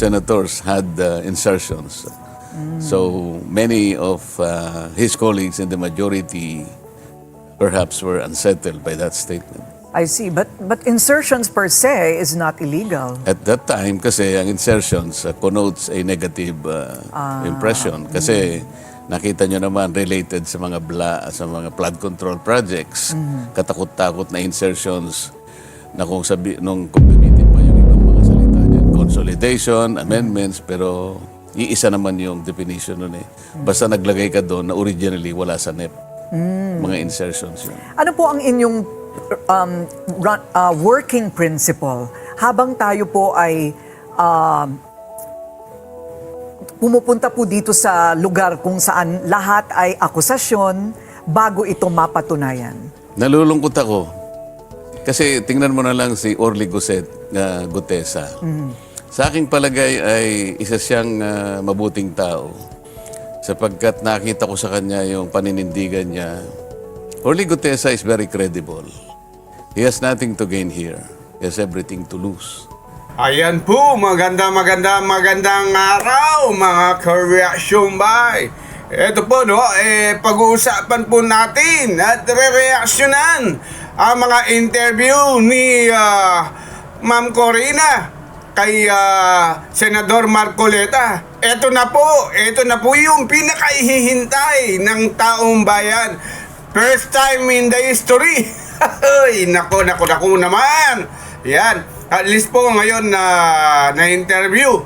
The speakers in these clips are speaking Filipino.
senators had insertions. So many of his colleagues in the majority perhaps were unsettled by that statement. I see. But insertions per se is not illegal. At that time, kasi ang insertions connotes a negative impression. Kasi nakita nyo naman related sa mga flood control projects, katakot-takot na insertions na kung gamitin pa yung ibang mga salita dyan, consolidation, amendments, pero iisa naman yung definition nun eh. Basta naglagay ka doon na originally wala sa NEP. Mga insertions yun. Ano po ang inyong working principle habang tayo po ay pumupunta po dito sa lugar kung saan lahat ay akusasyon bago ito mapatunayan? Nalulungkot ako. Kasi tingnan mo na lang si Orly Gutesa. Sa aking palagay ay isa siyang mabuting tao. Sapagkat nakita ko sa kanya yung paninindigan niya. Orly Gutesa is very credible. He has nothing to gain here. He has everything to lose. Ayan po, magandang araw mga ka-reaction bay. Ito po no, pag-uusapan po natin at re-reaksyonan ang mga interview ni Ma'am Corina kay Senador Marcoleta. Ito na po yung pinakaihihintay ng taong bayan. First time in the history. Ay, nako naman. Yan, at least po ngayon na interview.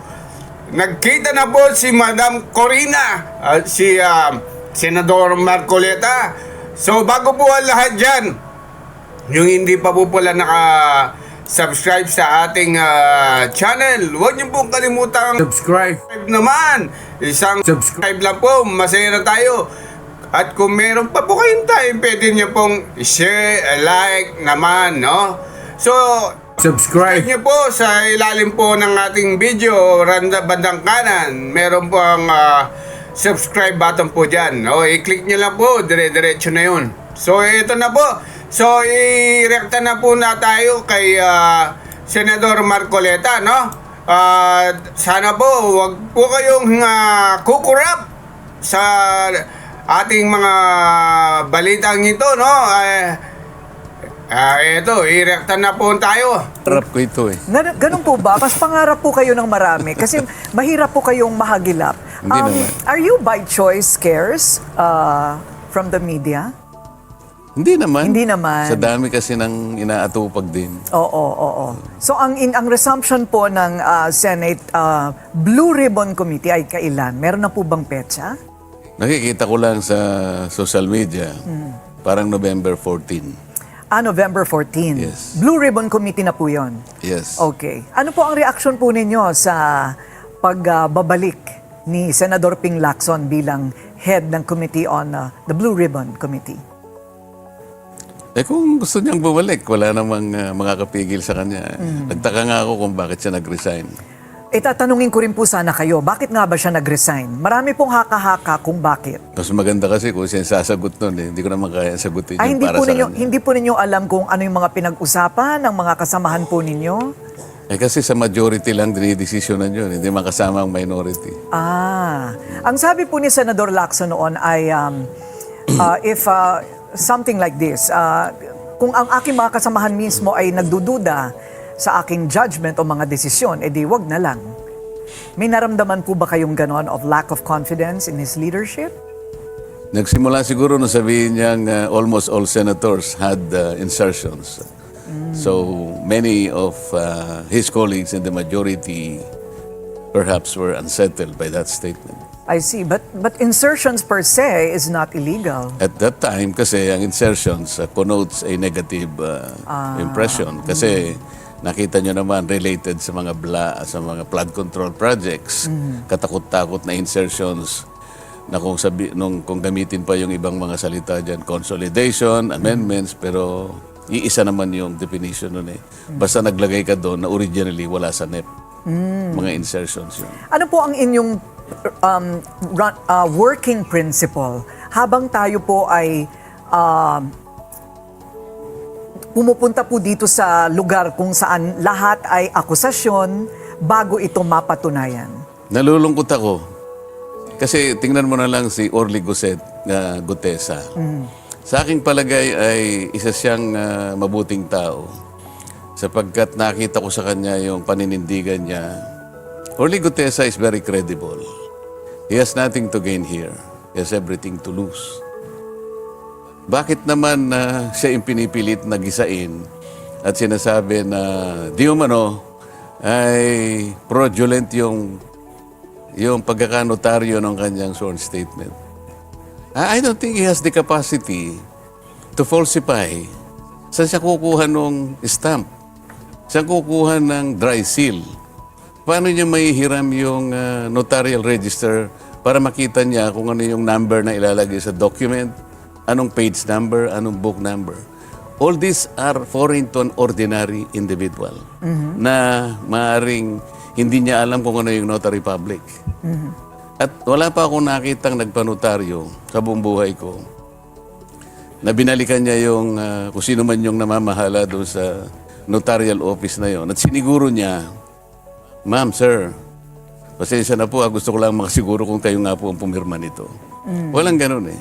Nagkita na po si Madam Corina at si Senador Marcoleta. So bago po ang lahat dyan, yung hindi pa po pala naka-subscribe sa ating channel, huwag niyo pong kalimutang subscribe naman. Isang subscribe lang po, masaya na tayo. At kung meron pa po kayong time, pwede niyo pong share, like naman, no? So, subscribe niyo po sa ilalim po ng ating video, bandang kanan. Meron po ang subscribe button po dyan. No? I-click niyo lang po, dire-diretso na yun. So, ito na po. So, i-rekta na po na tayo kay Senador Marcoleta, no? Sana po, wag po kayong kukurap sa ating mga balitang ito, no? Ito, irekta na po tayo. Harap ko ito eh. Ganun po ba? Mas pangarap po kayo ng marami kasi mahirap po kayong mahagilap. Hindi naman. Are you by choice scarce from the media? Hindi naman. Hindi naman. Sa dami kasi ng inaatupag din. Oo. So ang resumption po ng Senate Blue Ribbon Committee ay kailan? Meron na po bang petsa? Nakikita ko lang sa social media, parang November 14. November 14. Yes. Blue Ribbon Committee na po yon. Yes. Okay. Ano po ang reaksyon po ninyo sa pagbabalik ni Senador Ping Lacson bilang head ng Committee on the Blue Ribbon Committee? Kung gusto niyang bumalik, wala namang makakapigil sa kanya. Nagtaka nga ako kung bakit siya nag-resign. Tatanungin ko rin po sana kayo, bakit nga ba siya nag-resign? Marami pong haka-haka kung bakit. Mas maganda kasi kung siya sasagot nun eh. Hindi ko naman kaya sagutin yung para sa kanya. Hindi po ninyo alam kung ano yung mga pinag-usapan ng mga kasamahan po ninyo? Kasi sa majority lang dinidesisyonan yun. Hindi makasama ang minority. Ang sabi po ni Senador Lacson noon ay if something like this, kung ang aking mga kasamahan mismo ay nagdududa sa aking judgment o mga desisyon, edi wag na lang. May naramdaman po ba kayong ganon of lack of confidence in his leadership? Nagsimula siguro na sabihin niyang almost all senators had insertions. So many of his colleagues in the majority perhaps were unsettled by that statement. I see. But insertions per se is not illegal. At that time, kasi ang insertions connotes a negative impression. Kasi nakita nyo naman related sa mga flood control projects, katakot-takot na insertions na kung gamitin pa yung ibang mga salita dyan, consolidation, amendments, pero iisa naman yung definition nun eh. Basta naglagay ka doon na originally wala sa NEP. Mga insertions yun. Ano po ang inyong working principle habang tayo po ay pumupunta po dito sa lugar kung saan lahat ay akusasyon bago ito mapatunayan? Nalulungkot ako. Kasi tingnan mo na lang si Orly Gutesa. Sa aking palagay ay isa siyang mabuting tao. Sapagkat nakita ko sa kanya yung paninindigan niya. Orly Gutesa is very credible. He has nothing to gain here. He has everything to lose. Bakit naman siya yung pinipilit na gisain at sinasabi na di umano ay fraudulent yung pagkakanotaryo ng kanyang sworn statement? I don't think he has the capacity to falsify. Saan siya kukuha ng stamp? Saan kukuha ng dry seal? Paano niya maihiram yung notarial register para makita niya kung ano yung number na ilalagay sa document, anong page number, anong book number? All these are foreign to an ordinary individual na maaring hindi niya alam kung ano yung notary public. At wala pa akong nakitang nagpanotaryo sa buong buhay ko na binalikan niya yung kung sino man yung namamahala doon sa notarial office na yon. At siniguro niya, "Ma'am, sir, pasensya na po, gusto ko lang makasiguro kung kayo nga po ang pumirma nito." Walang ganun eh.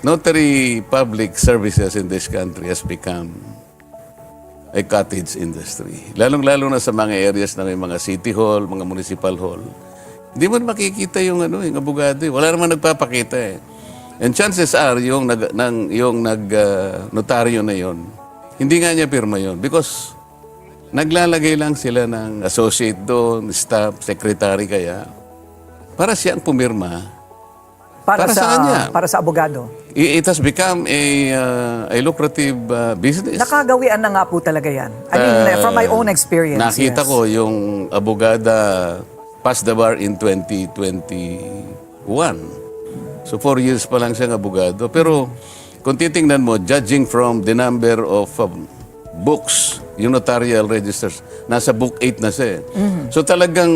Notary public services in this country has become a cottage industry. Lalong-lalo na sa mga areas na may mga city hall, mga municipal hall. Hindi mo makikita yung yung abogado. Wala naman nagpapakita eh. And chances are, yung notaryo na yon, hindi nga niya pirma yon because naglalagay lang sila ng associate doon, staff, secretary kaya, para siyang pumirma. Para sa kanya. Para sa abogado. It has become a lucrative business. Nakagawian na nga po talaga yan. I mean, from my own experience. Nakita yes. ko yung abogada passed the bar in 2021. So 4 years pa lang siyang abogado. Pero kung titingnan mo, judging from the number of books, yung notarial registers, nasa book 8 na siya. So talagang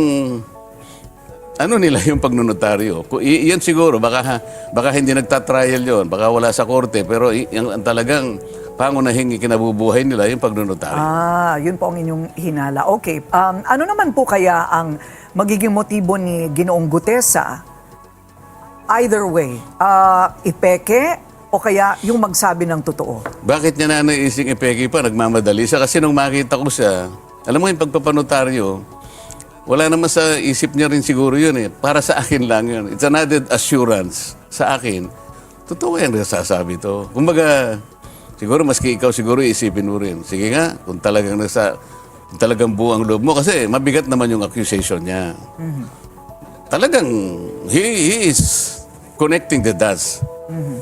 nila yung pagnonotaryo. Yan siguro, baka hindi nagtatrial yon, baka wala sa korte, pero yung talagang pangunahing ikinabubuhay nila yung pagnonotaryo. Yun po ang inyong hinala. Okay, ano naman po kaya ang magiging motibo ni Ginoong Gutesa? Either way, ipeke o kaya yung magsabi ng totoo? Bakit niya nanaising ipeke pa? Nagmamadali siya. Kasi nung makita ko siya, alam mo yung pagpapanotaryo, wala naman sa isip niya rin siguro yun eh. Para sa akin lang yun. It's an added assurance sa akin. Totoo yan nasasabi to. Kumbaga, siguro maski ikaw siguro isipin mo rin. Sige nga, kung talagang buang loob mo. Kasi mabigat naman yung accusation niya. Talagang, he is connecting the dots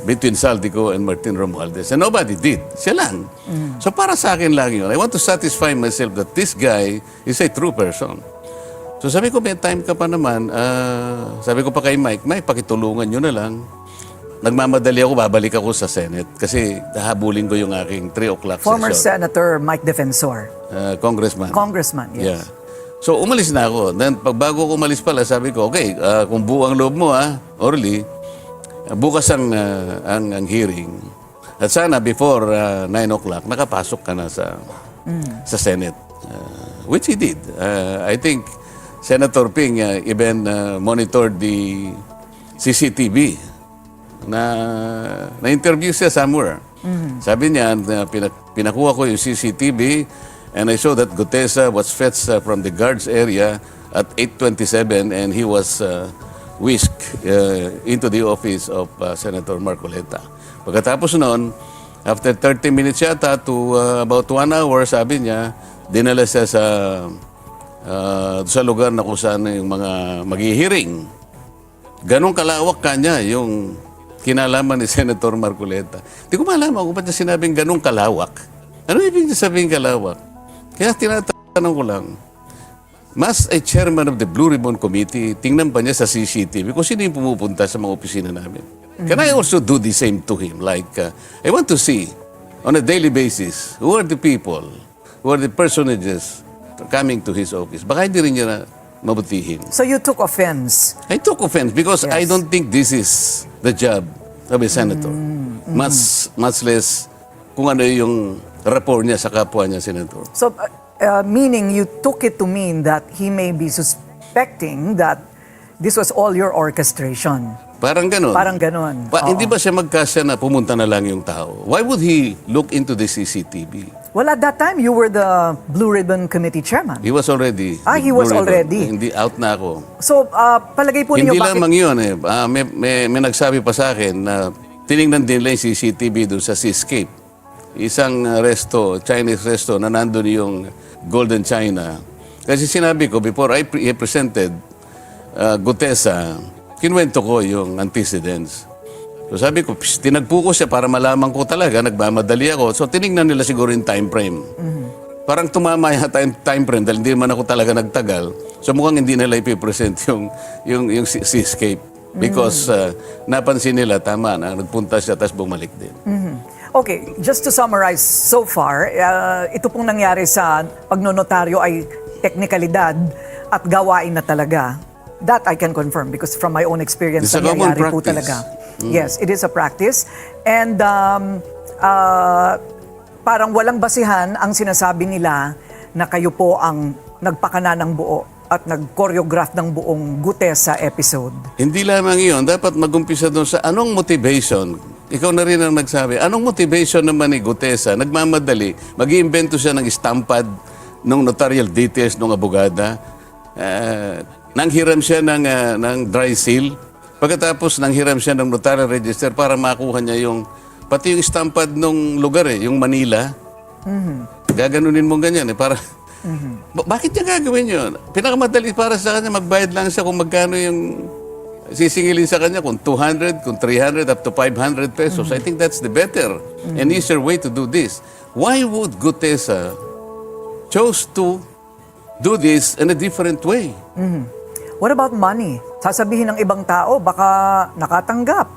between Saldico and Martin Romualdez. And nobody did. Siya lang. So para sa akin lang yun. I want to satisfy myself that this guy is a true person. So sabi ko, may time ka pa naman. Sabi ko pa kay Mike, pakitulungan nyo na lang. Nagmamadali ako, babalik ako sa Senate. Kasi hahabulin ko yung aking 3 o'clock Former session. Senator Mike Defensor. Congressman. Congressman, yes. Yeah. So umalis na ako. Then bago ko umalis pala, sabi ko, okay, kung buo ang loob mo, Orly, bukas ang hearing. At sana before 9 o'clock, nakapasok ka na sa Senate. Which he did. I think Senator Ping even monitored the CCTV na-interview siya somewhere. Sabi niya, pinakuha ko yung CCTV and I saw that Gutesa was fetched from the guards area at 8:27 and he was whisked into the office of Senator Marcoleta. Pagkatapos noon, after 30 minutes yata to about 1 hour, sabi niya, dinala siya sa lugar na kung saan yung mga maghihiring. Ganong kalawak kanya yung kinalaman ni Senator Marcoleta. Hindi ko malaman kung ba't niya sinabing ganong kalawak. Ano ibig niya sabihin kalawak? Kaya tinatanong ko lang, mas a chairman of the Blue Ribbon Committee, tingnan pa niya sa CCTV kung sino yung pumupunta sa mga opisina namin. Can I also do the same to him? Like, I want to see on a daily basis who are the people, who are the personages coming to his office. Baka hindi rin niya na mabutihin. So you took offense? I took offense because Yes. I don't think this is the job of a senator. Much less kung ano yung rapport niya sa kapwa niya senator. So, meaning you took it to mean that he may be suspecting that this was all your orchestration. Parang ganon. Parang ganon. Hindi ba siya magkasya na pumunta na lang yung tao? Why would he look into the CCTV? Well, at that time, you were the Blue Ribbon Committee chairman. He was already. He was already. Hindi, out na ako. So, palagay po ninyo Hindi lamang yun eh. May nagsabi pa sa akin na tinignan din nila yung CCTV doon sa Seascape. Isang Chinese resto na nandun yung Golden China. Kasi sinabi ko, before I presented Gutesa, kinuwento ko yung antecedents. So sabi ko, tinagpo ko siya para malaman ko talaga, nagmamadali ako. So tinignan nila siguro yung time frame. Parang tumama yata yung time frame dahil hindi man ako talaga nagtagal. So mukhang hindi nila ipipresent yung Seascape. Because napansin nila, tama na, nagpunta siya tapos bumalik din. Okay, just to summarize so far, ito pong nangyari sa pagnonotaryo ay teknikalidad at gawain na talaga. That I can confirm because from my own experience, It's a common nangyayari po practice. talaga. Yes, it is a practice. And parang walang basihan ang sinasabi nila na kayo po ang nagpakana ng buo at nag-choreograph ng buong Gutesa episode. Hindi lamang iyon, dapat mag-umpisa doon sa anong motivation. Ikaw na rin ang nagsabi, anong motivation naman ni Gutesa? Nagmamadali, mag-iimbento siya ng estampad ng notarial details ng abogada. Nanghiram siya ng dry seal. Pagkatapos nanghiram siya ng notarial register para makuha niya pati yung estampad ng lugar yung Manila. Gaganunin mo ganyan para... Bakit niya gagawin yun? Pinakamadali para sa kanya, magbayad lang siya kung magkano yung sisingilin sa kanya, kung 200, kung 300, up to 500 pesos. I think that's the better and easier way to do this. Why would Gutesa chose to do this in a different way? What about money? Sasabihin ng ibang tao, baka nakatanggap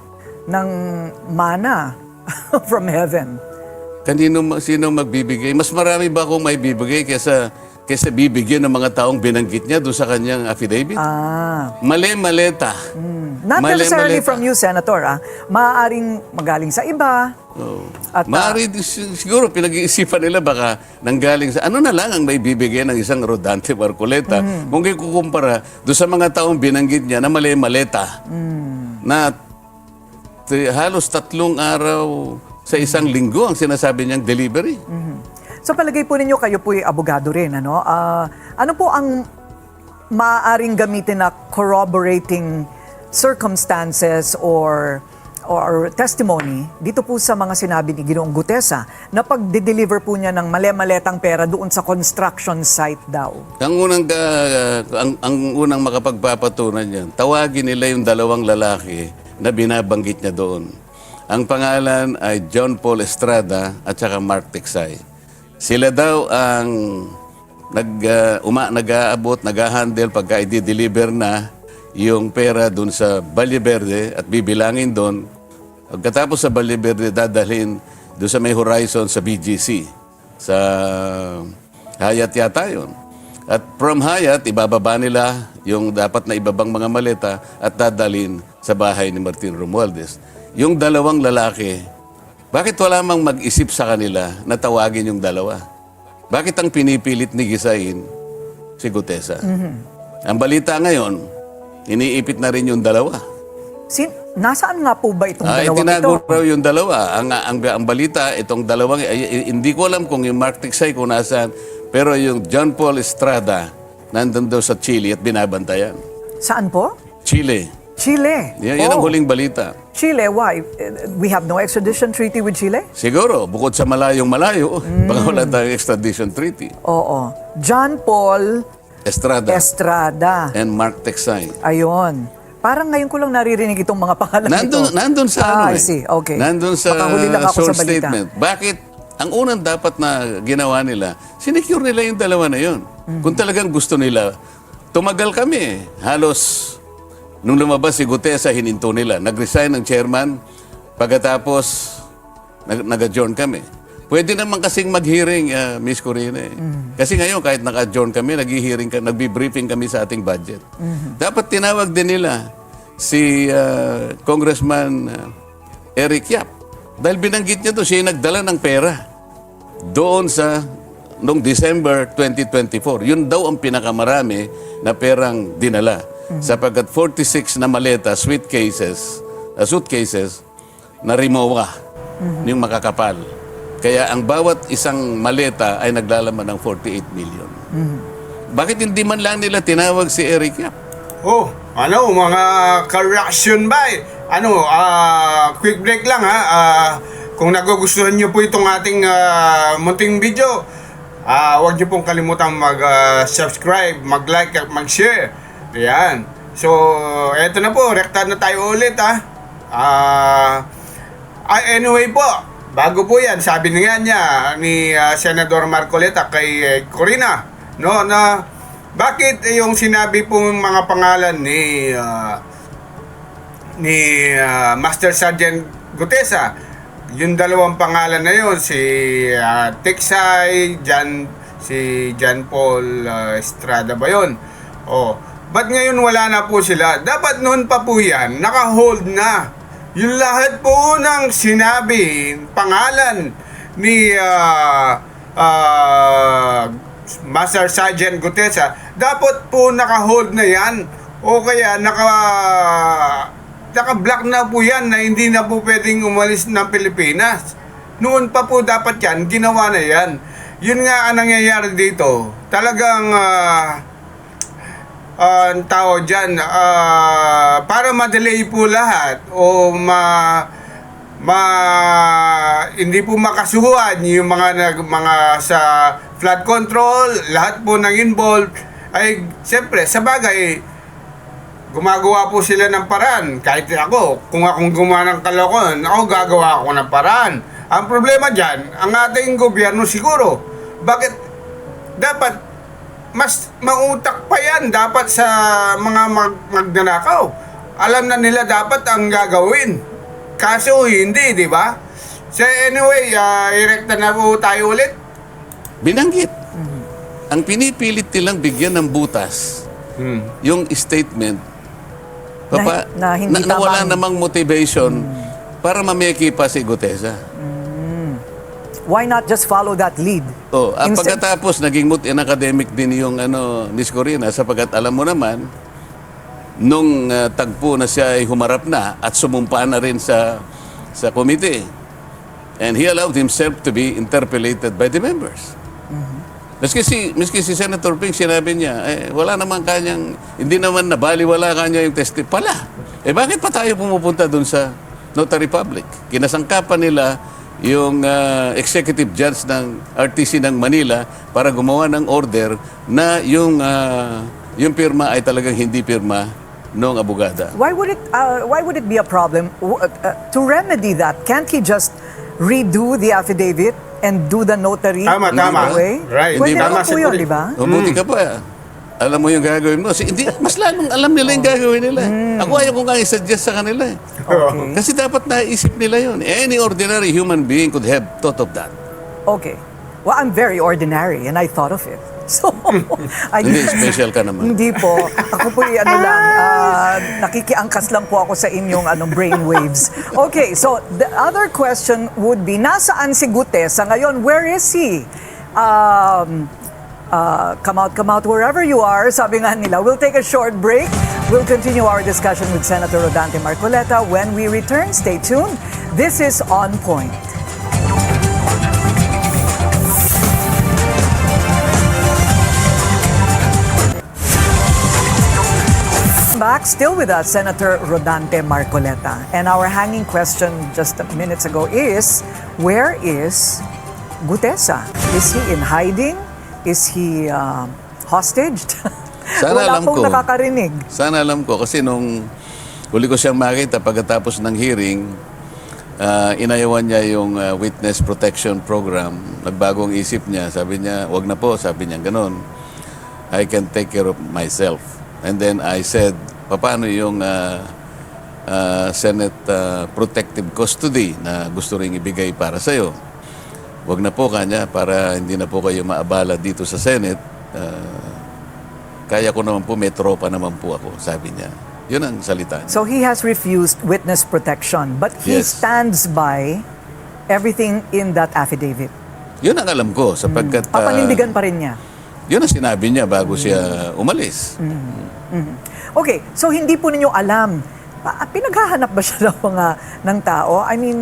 ng mana from heaven. Sino magbibigay? Mas marami ba akong may bibigay kaysa bibigyan ng mga taong binanggit niya doon sa kanyang affidavit? Mali-maleta. Not necessarily Mali-maleta. from you, Senator. Maaaring magaling sa iba. At, Siguro pinag-iisipan nila baka nanggaling sa... Ano na lang ang may bibigay ng isang Rodante Marcoleta kung ikukumpara doon sa mga taong binanggit niya na mali-maleta na halos 3 araw sa isang linggo ang sinasabi niyang delivery. So palagay po ninyo, kayo po'y abogado rin, ano? Ano po ang maaaring gamitin na corroborating circumstances or testimony dito po sa mga sinabi ni Ginoong Gutesa na pag-deliver po niya ng mali-maletang pera doon sa construction site daw? Ang unang makapagpapatunan niyan, tawagin nila yung 2 lalaki na binabanggit niya doon. Ang pangalan ay John Paul Estrada at saka Mark Tiksay. Sila daw ang nag-aabot, nag-handle pagka i-deliver na yung pera dun sa Valle Verde at bibilangin doon. Pagkatapos sa Valle Verde, dadalhin doon sa may horizon sa BGC. Sa Hyatt yata yun. At from Hyatt, ibababa nila yung dapat na ibabang mga maleta at dadalhin sa bahay ni Martin Romualdez. Yung 2 lalaki, bakit wala mang mag-isip sa kanila na tawagin yung 2? Bakit ang pinipilit ni Gisain si Gutesa? Ang balita ngayon, iniipit na rin yung 2. Nasaan nga po ba itong dalawang ito? Itinago raw yung 2. Ang balita, itong 2, hindi ko alam kung yung Mark Tiksay kung nasaan, pero yung John Paul Estrada, nandun daw sa Chile at binabantayan. Saan po? Chile. Yan ang huling balita. Chile, why? We have no extradition treaty with Chile? Siguro, bukod sa malayo, baka wala tayong extradition treaty. Oo. John Paul Estrada and Mark Tiksay. Ayun. Parang ngayon ko lang naririnig itong mga pangalan ito. Nandun sa I see. Okay. Nandun sa Makahuli lang ako source sa balita. statement. Bakit? Ang unang dapat na ginawa nila, sinecure nila yung 2 na yun. Kung talagang gusto nila, tumagal kami. Halos, nung lumabas si Gutesa, hininto nila. Nag-resign ng chairman, pagkatapos, nag-adjourn kami. Pwede naman kasing mag-hearing, Miss Corina. Kasi ngayon, kahit naka-adjourn kami, nagbi-briefing kami sa ating budget. Dapat tinawag din nila si Congressman Eric Yap. Dahil binanggit niya to, siya yung nagdala ng pera doon sa noong December 2024. Yun daw ang pinakamarami na perang dinala. Sapagkat 46 na maleta, suitcases, na rimowa yung makakapal. Kaya ang bawat isang maleta ay naglalaman ng 48 million. Bakit hindi man lang nila tinawag si Eric Yap? Oh, mga ka-reaction ba? Quick break lang ha. Kung nagugustuhan nyo po itong ating munting video, huwag nyo pong kalimutan mag-subscribe, mag-like at mag-share. Ayan. So, eto na po, rekta na tayo ulit ha. Anyway po, bago po yan, sabi nga niya ni Senador Marcoleta kay Corina, no, na bakit yung sinabi pong mga pangalan ni Master Sergeant Gutesa, yung dalawang pangalan na yun, si Tiksay, si John Paul Estrada ba yun? Ba't ngayon wala na po sila? Dapat noon pa po yan, naka-hold na. Yung lahat po ng sinabi, pangalan ni Master Sergeant Gutesa, dapat po naka-hold na yan. O kaya naka-block na po yan na hindi na po pwedeng umalis ng Pilipinas. Noon pa po dapat yan, ginawa na yan. Yun nga ang nangyayari dito. Talagang ang tao dyan, para ma-delay po lahat o hindi po makasuhan yung mga sa flood control, lahat po ng involved, ay siyempre, sa bagay, gumagawa po sila ng paraan. Kahit ako, kung akong gumawa ng kalokohan, ako gagawa ako ng paraan. Ang problema dyan, ang ating gobyerno siguro, bakit dapat mas mautak pa yan dapat sa mga magnanakaw. Alam na nila dapat ang gagawin. Kaso hindi, di ba? So anyway, irekta na po tayo ulit. Binanggit. Ang pinipilit nilang bigyan ng butas, yung statement, Na hindi na wala tamang- namang motivation para mameki pa si Gutesa. Why not just follow that lead? At Instead- pagkatapos, naging academic din yung Miss Corina, sapagkat alam mo naman, nung tagpo na siya ay humarap na at sumumpa na rin sa committee. And he allowed himself to be interpellated by the members. Miski si Senator Ping, sinabi niya, wala naman kanyang, hindi naman nabaliwala kanya yung pala. Bakit pa tayo pumupunta dun sa Notary Public? Kinasangkapan nila yung executive judge ng RTC ng Manila para gumawa ng order na yung pirma ay talagang hindi pirma ng abogada. Why would it be a problem to remedy that? Can't he just redo the affidavit and do the notary Tama. way? Right. Pwede Hindi ba? naman po yun, di ba? Mabuti ka pa. Alam mo yung gagawin mo. Hindi, mas lalong alam nila yung gagawin nila. Ako ayaw ko nga i-suggest sa kanila. Okay. Kasi dapat naisip nila yun. Any ordinary human being could have thought of that. Okay. Well, I'm very ordinary and I thought of it. So, Hindi, special ka naman. Hindi po. Ako po nakikiangkas lang po ako sa inyong brain waves. Okay, so the other question would be, nasaan si Gutesa ngayon? Where is he? Come out wherever you are, sabi nga nila. We'll take a short break. We'll continue our discussion with Senator Rodante Marcoleta. When we return, stay tuned. This is On Point. Back, still with us, Senator Rodante Marcoleta. And our hanging question just minutes ago is, where is Gutesa? Is he in hiding? Is he hostaged? Sana Wala alam pong ko. nakakarinig. Sana alam ko. Kasi nung huli ko siyang makita pagkatapos ng hearing, inayawan niya yung witness protection program. Nagbagong isip niya. Sabi niya, wag na po. Sabi niya, ganun. I can take care of myself. And then I said, paano yung Senate protective custody na gusto ring ibigay para sa'yo? Wag na po kanya para hindi na po kayo maabala dito sa Senate. Kaya ko naman po, may tropa naman po ako, sabi niya. Yun ang salita niya. So he has refused witness protection, but he Yes. stands by everything in that affidavit. Yun ang alam ko sapagkat Papanindigan pa rin niya. yun ang sinabi niya bago siya umalis. Okay, so hindi po ninyo alam, pinaghahanap ba siya ng tao? I mean,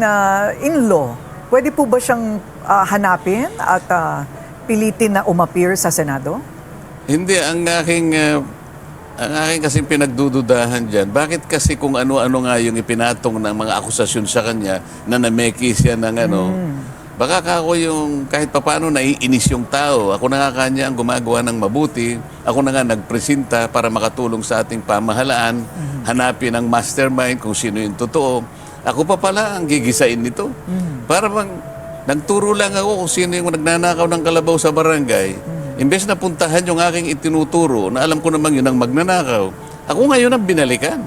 in-law, pwede po ba siyang hanapin at pilitin na umappear sa Senado? Hindi, ang aking kasing pinagdududahan dyan, bakit kasi kung ano-ano nga yung ipinatong ng mga akusasyon sa kanya na nameki siya ng baka ako yung kahit papano naiinis yung tao. Ako na nga kanya ang gumagawa ng mabuti. Ako na nga nagpresenta para makatulong sa ating pamahalaan, hanapin ang mastermind kung sino yung totoo. Ako pa pala ang gigisain nito. Para bang nagturo lang ako kung sino yung nagnanakaw ng kalabaw sa barangay. Imbes na puntahan yung aking itinuturo na alam ko namang yun ang magnanakaw, ako ngayon ang binalikan.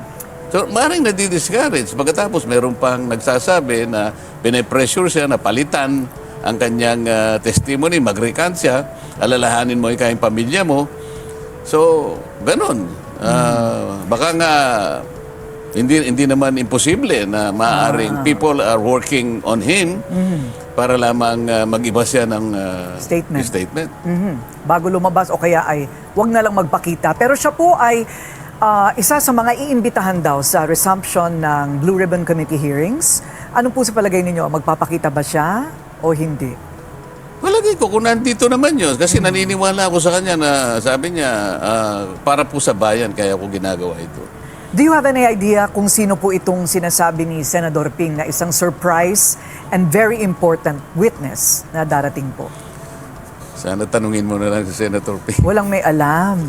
So, maaaring nadi-discourage. Pagkatapos, meron pang nagsasabi na pinipressure siya na palitan ang kanyang testimony, mag-recant siya, alalahanin mo ikaw yung pamilya mo. So, ganun. Baka nga, hindi naman imposible na maaaring people are working on him para lamang mag-iba siya ng statement. Bago lumabas o kaya ay wag na lang magpakita. Pero siya po ay isa sa mga iimbitahan daw sa resumption ng Blue Ribbon Committee hearings. Ano po sa palagay ninyo? Magpapakita ba siya o hindi? Palagi ko kung nandito naman yun. Kasi naniniwala ako sa kanya na sabi niya, para po sa bayan kaya ako ginagawa ito. Do you have any idea kung sino po itong sinasabi ni Senador Ping na isang surprise and very important witness na darating po? Sana tanungin mo na lang si Senator Ping. Walang may alam.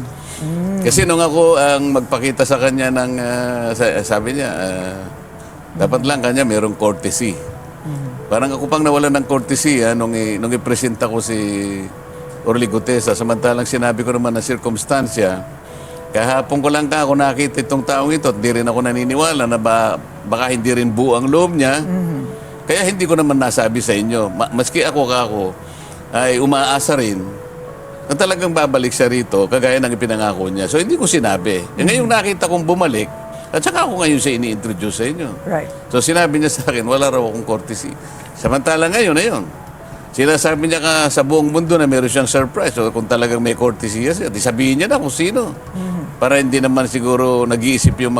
Kasi nung ako ang magpakita sa kanya ng, sabi niya, dapat lang kanya mayroong courtesy. Parang ako pang nawalan ng courtesy nung ipresenta ko si Orly Gutesa. Samantalang sinabi ko naman na circumstansya, kahapon ko lang ako nakita itong taong ito at di rin ako naniniwala na baka hindi rin buo ang loob niya. Kaya hindi ko naman nasabi sa inyo. Maski ako ay umaasa rin na talagang babalik siya rito kagaya ng ipinangako niya. So hindi ko sinabi. Ngayong nakita kong bumalik, at saka ako ngayon siya ini-introduce sa inyo. Right. So sinabi niya sa akin, wala raw akong courtesy. Samantala ngayon, sinasabi niya sa buong mundo na meron siyang surprise. So kung talagang may courtesy siya, di sabihin niya na kung sino. Para hindi naman siguro nag-iisip yung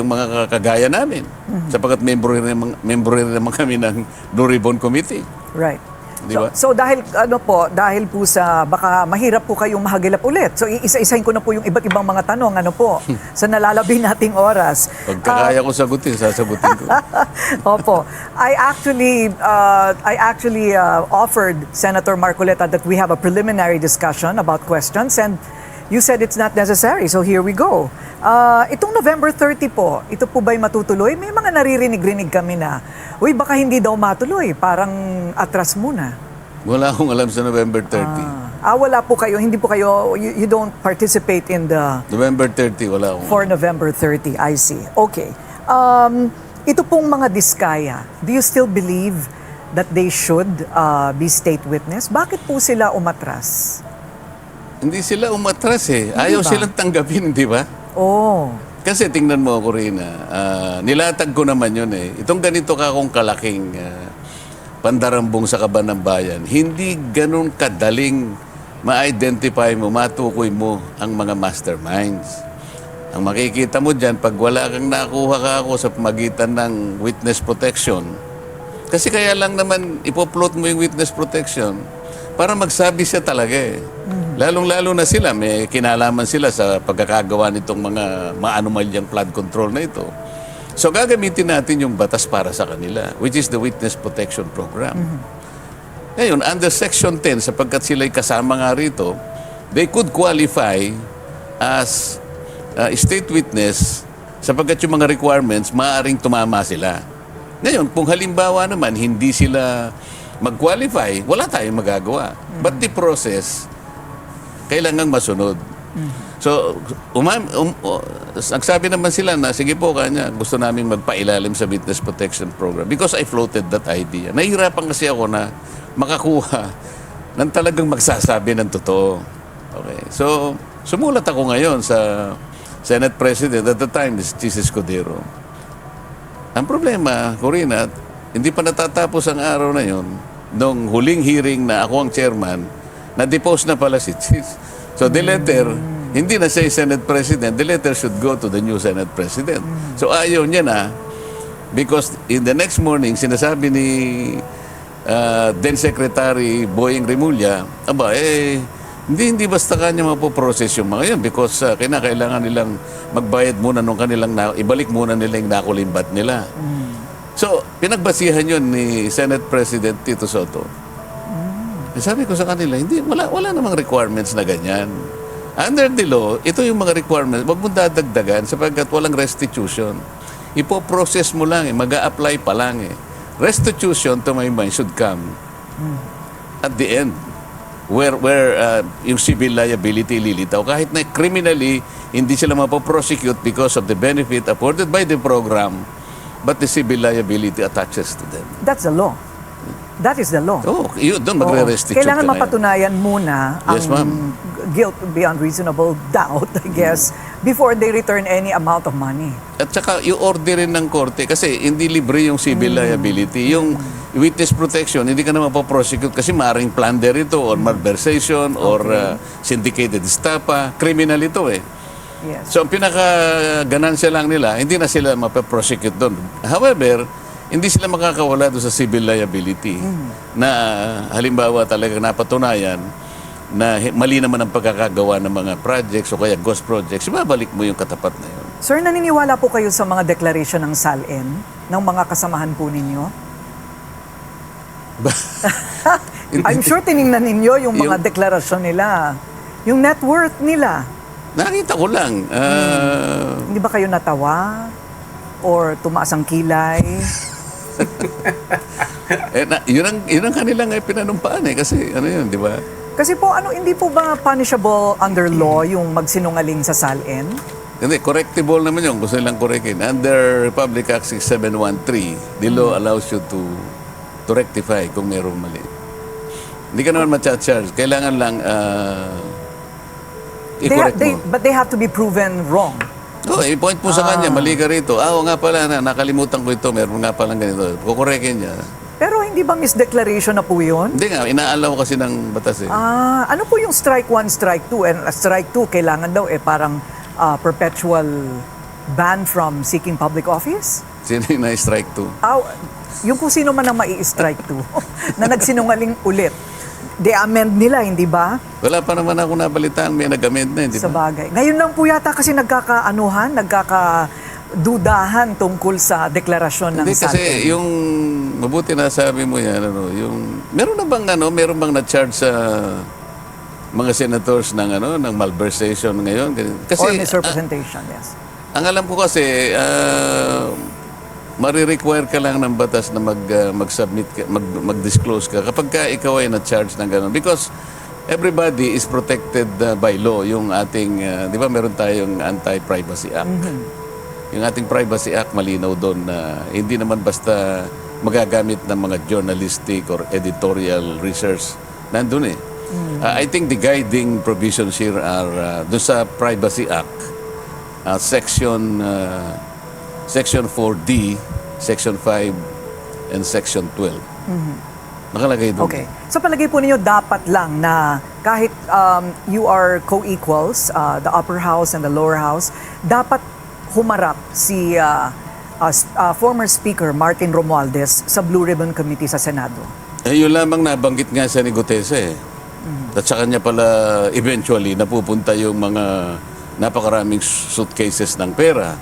mga kagaya namin. Sapagkat membro rin naman kami ng Blue Ribbon Committee. Right. Di ba? So dahil dahil po sa baka mahirap po kayong mahagilap ulit. So isa-isahin ko na po yung iba't ibang mga tanong sa nalalabi nating oras. Pagkakaya ko sagutin, sasagutin ko. Opo. I actually offered Senator Marcoleta that we have a preliminary discussion about questions and you said it's not necessary. So here we go. Itong November 30 po, ito po ba'y matutuloy? May mga naririnig-rinig kami na, uy, baka hindi daw matuloy. Parang atras muna. Wala akong alam sa November 30. Wala po kayo, hindi po kayo, you don't participate in the... November 30, wala akong For November 30, I see. Okay. Ito pong mga diskaya, do you still believe that they should be state witness? Bakit po sila umatras? Hindi sila umatras Ayaw ba? silang tanggapin, di ba? Oh. Kasi tingnan mo ako rin, nilatag ko naman yun Itong ganito kakong kalaking pandarambong sa kaban ng bayan, hindi ganun kadaling ma-identify mo, matukoy mo ang mga masterminds. Ang makikita mo dyan, pag wala kang nakuha ka ako sa pamagitan ng witness protection, kasi kaya lang naman ipoplot mo yung witness protection para magsabi siya talaga Lalong-lalo na sila, may kinalaman sila sa pagkakagawa nitong mga anomalyang flood control na ito. So gagamitin natin yung batas para sa kanila, which is the Witness Protection Program. Ngayon, under Section 10, sapagkat sila'y kasama nga rito, they could qualify as state witness sapagkat yung mga requirements, maaaring tumama sila. Ngayon, kung halimbawa naman, hindi sila mag-qualify, wala tayong magagawa. But the process, kailangang masunod. So, nagsabi naman sila na, sige po kanya, gusto namin magpailalim sa Witness Protection Program because I floated that idea. Nahihirapan kasi ako na makakuha ng talagang magsasabi ng totoo. Okay. So, sumulat ako ngayon sa Senate President at the time, Chis Escudero. Ang problema, Corina, hindi pa natatapos ang araw na yon, nung huling hearing na ako ang chairman, na-depose na pala si Chief. So the letter, hindi na siya Senate President, the letter should go to the new Senate President. So ayaw niya na, because in the next morning, sinasabi ni then Secretary Boying Remulla, hindi basta kanya mapoprocess yung mga yan because kinakailangan nilang magbayad muna nung kanilang, ibalik muna nila yung nakulimbat nila. So, pinagbasihan yun ni Senate President Tito Soto. Sabi ko sa kanila, wala namang requirements na ganyan. Under the law, ito yung mga requirements, wag mong dadagdagan sapagkat walang restitution. Ipo-process mo lang, mag-a-apply pa lang. Restitution, to my mind, should come at the end. Where yung civil liability lilitaw. Kahit na criminally, hindi sila mapoprosecute because of the benefit afforded by the program, but the civil liability attaches to them. That's the law. That is the law. Oh, yun, doon magre-restitute Kailangan ka na yan. mapatunayan muna Yes, ang ma'am. guilt beyond reasonable doubt, I guess, before they return any amount of money. At saka, i-order rin ng korte kasi hindi libre yung civil liability. Yung witness protection, hindi ka na mapoprosecute kasi maaaring plunder ito or malversation or syndicated estafa. Criminal ito eh. Yes. So, ang pinaka-ganansya lang nila, hindi na sila mapaprosecute doon. However, hindi sila makakawala doon sa civil liability na halimbawa talaga napatunayan na mali naman ang pagkakagawa ng mga projects o kaya ghost projects, ibabalik mo yung katapat na yun. Sir, naniniwala po kayo sa mga deklarasyon ng SALN ng mga kasamahan po ninyo? I'm sure tiningnan ninyo yung mga deklarasyon nila. Yung net worth nila. Nakita ko lang. Hindi ba kayo natawa? Or tumaas ang kilay? Yun ang kanilang pinanumpaan kasi ano yun, di ba? Kasi po, hindi po ba punishable under law yung magsinungaling sa SALN? Hindi, correctable naman yun. Gusto nilang correctin. Under Republic Act 6713, the law allows you to rectify kung mayroong mali. Hindi ka naman ma-charge. Kailangan lang i-correct mo. But they have to be proven wrong. Oh, i-point mo sa kanya, mali ka rito. Oo nga pala, nakalimutan ko ito. Meron nga palang ganito. Kukorekin niya. Pero hindi ba misdeclaration na po yun? Hindi nga, inaalaw kasi ng batas eh. Ano po yung strike 1, strike 2? And strike 2, kailangan daw parang perpetual ban from seeking public office? Sino yung na-strike to? Yung kung sino man ang mai-strike 2 na nagsinungaling ulit. De-amend nila, hindi ba? Wala pa naman ako nabalitaan, may nag-amend na, hindi Sa ba? bagay. Ngayon lang po yata kasi nagkakadudahan tungkol sa deklarasyon ng Hindi kasi SALN. yung mabuti na sabi mo yan, yung meron bang na-charge sa mga senators ng malversation ngayon? Kasi Or misrepresentation, yes. ang alam ko kasi marirequire ka lang ng batas na mag-submit ka, mag-disclose ka kapag ka ikaw ay na-charge ng gano'n. Because everybody is protected by law. Yung ating, di ba meron tayong Anti-Privacy Act. Yung ating Privacy Act, malinaw doon na hindi naman basta magagamit ng mga journalistic or editorial research. Nandun eh. I think the guiding provisions here are doon sa Privacy Act, Section 4D, Section 5, and Section 12. Nakalagay doon. Okay. Sa palagay po ninyo, dapat lang na kahit you are co-equals, the upper house and the lower house, dapat humarap si former Speaker Martin Romualdez sa Blue Ribbon Committee sa Senado. Yun lamang nabanggit nga sa ni Gutese. At sa kanya pala eventually napupunta yung mga napakaraming suitcases ng pera.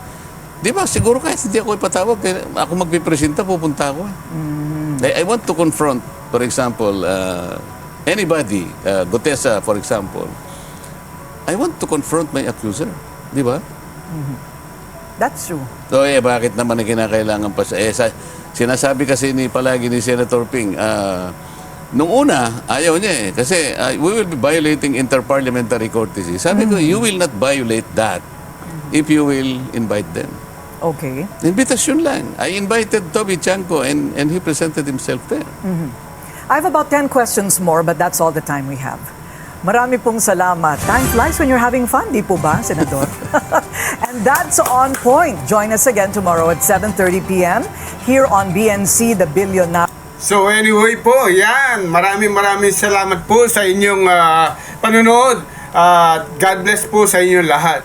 Di ba, siguro kahit hindi ako ipatawag, ako magpipresenta, pupunta ako. I want to confront, for example, anybody, Gutesa, for example. I want to confront my accuser. Di ba? That's true. So, bakit naman na kinakailangan pa siya? Sinasabi kasi palagi ni Senator Ping, nung una, ayaw niya kasi we will be violating interparliamentary courtesy. Sabi ko, you will not violate that if you will invite them. Okay. Invitasyon lang. I invited Toby Chanco and he presented himself there. I have about 10 questions more, but that's all the time we have. Marami pong salamat. Time flies when you're having fun, di po ba, Senador? And that's On Point. Join us again tomorrow at 7:30 p.m. here on BNC, The Billionaire. So anyway po, yan. Maraming salamat po sa inyong panonood. God bless po sa inyong lahat.